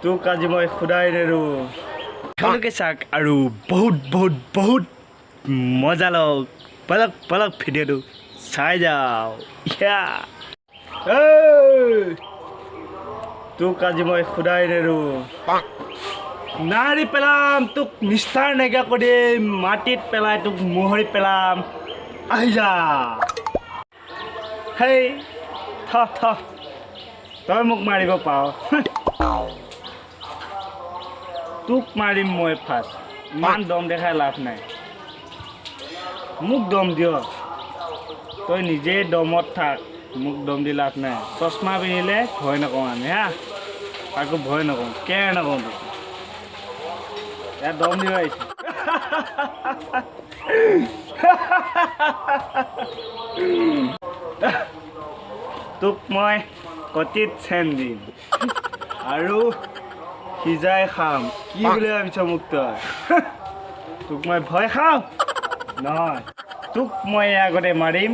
তোক আজি মই খুদাই নেৰো তেওঁলোকে চাক আৰু বহুত বহুত বহুত মজা লওক পলক পলক ভিডিঅ'টো চাই যাও তোক আজি মই খুদাই নেৰো নাৰি পেলাম তোক নিস্তাৰ নাইকিয়া কৰি মাটিত পেলাই তোক মোহৰি পেলাম আহি যা হেই থ তই মোক মাৰিব পাৱ তোক মাৰিম মই ফাৰ্ষ্ট ইমান দম দেখাই লাভ নাই মোক দম দিয় তই নিজে দমত থাক মোক দম দি লাভ নাই চশমা পিন্ধিলে ভয় নকওঁ আমি হা আকৌ ভয় নকওঁ কেৰ নকওঁ তোক ইয়াত দম দিব আহিছে তোক মই কটিত চেন দিম আৰু সিজাই খাম কি বুলি ভাবিছ মোক তই তোক মই ভয় খাওঁ নহয় তোক মই আগতে মাৰিম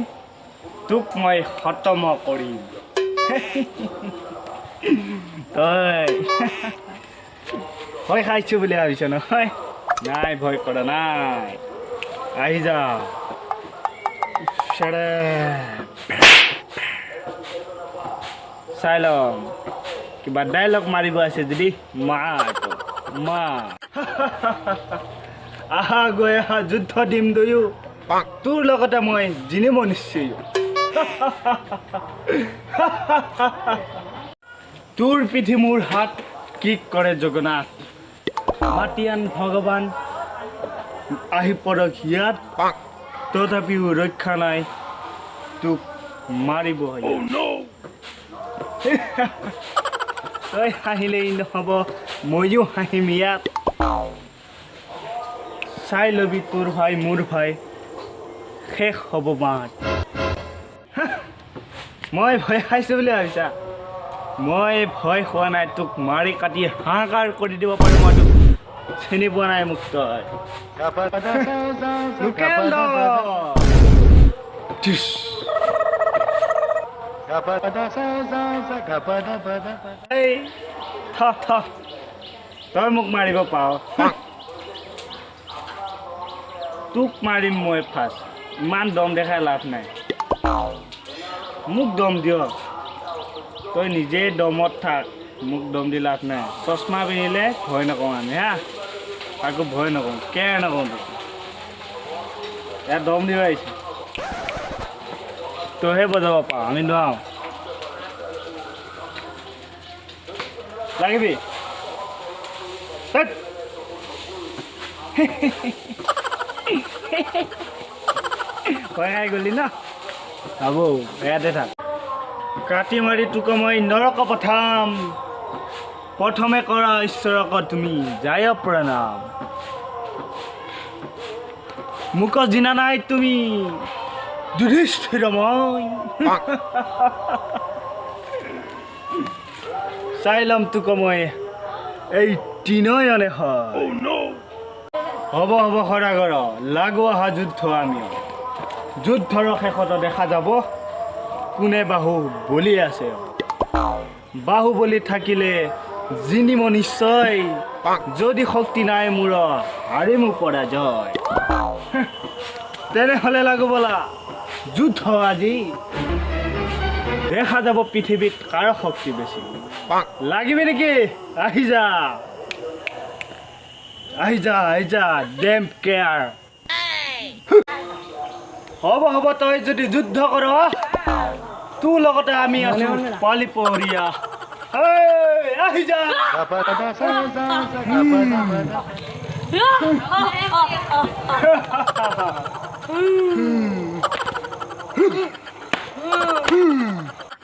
তোক মই খতম কৰিম তই ভয় খাইছোঁ বুলি ভাবিছ নহয় নাই ভয় কৰা নাই আহি যা চাই ল'ম কিবা ডাইলগ মাৰিব আছে যদি মা আহা গৈ আহা যুদ্ধ দিম দুয়ো তোৰ লগতে মই জিনিব নিশ্চয় তোৰ পিঠি মোৰ হাত কি কৰে জগন্নাথ মাটিয়ান ভগৱান আহি পৰক ইয়াত তথাপিও ৰক্ষা নাই তোক মাৰিব তই হাঁহিলেই নহ'ব ময়ো হাঁহিম ইয়াত চাই ল'বি তোৰ ভাই মোৰ ভাই শেষ হ'ব মাত মই ভয় খাইছোঁ বুলি ভাবিছা মই ভয় খোৱা নাই তোক মাৰি কাটি হাহাকাৰ কৰি দিব পাৰোঁ মই তোক চিনি পোৱা নাই মোক তই তই মোক মাৰিব পাৱ তোক মাৰিম মই ফাৰ্ষ্ট ইমান দম দেখাই লাভ নাই মোক দম দিয় তই নিজে দমত থাক মোক দম দি লাভ নাই চশমা পিন্ধিলে ভয় নকওঁ আমি হা আকৌ ভয় নকওঁ কেৰ নকওঁ তোক ইয়াত দম দিব আহিছে তইহে বজাব পাৰ আমি নোৱাৰো লাগিবি ভয় খাই গলি ন হ'ব ইয়াতে থাক কাটি মাৰি তোক মই নৰক পঠাম প্ৰথমে কৰা ঈশ্বৰক তুমি যায় প্ৰণাম মোক জিনা নাই তুমি যুধিষ্ঠিৰ মই চাই ল'ম তোক মই এই তিনয়নে হয় হ'ব সদাগৰ লাগো অহা যুদ্ধ আমি যুদ্ধৰ শেষত দেখা যাব কোনে বাহু বলি আছে বাহু বলি থাকিলে জিনিম নিশ্চয় যদি শক্তি নাই মোৰ হাৰিমো পৰাজয় তেনেহ'লে লাগো বলা যুদ্ধ আজি দেখা যাব পৃথিৱীত কাৰ শক্তি বেছি লাগিবি নেকি আহি যা ডেম কেয়াৰ হ'ব তই যদি যুদ্ধ কৰ তোৰ লগতে আমি আছো পালি পহৰীয়া আহি যা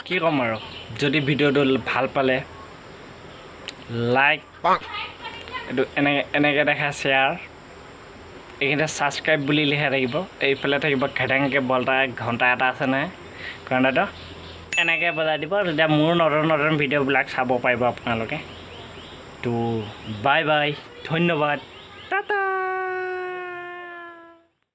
কি ক'ম আৰু যদি ভিডিঅ'টো ভাল পালে লাইক এইটো এনেকৈ দেখা শ্বেয়াৰ এইখিনিতে ছাবস্ক্ৰাইব বুলি লিখা থাকিব এইফালে থাকিব ঘেটেঙকৈ বলটা ঘণ্টা এটা আছে নহয় ঘণ্টাটো এনেকৈ বজাই দিব তেতিয়া মোৰ নতুন ভিডিঅ'বিলাক চাব পাৰিব আপোনালোকে তো বাই বাই ধন্যবাদ টাটা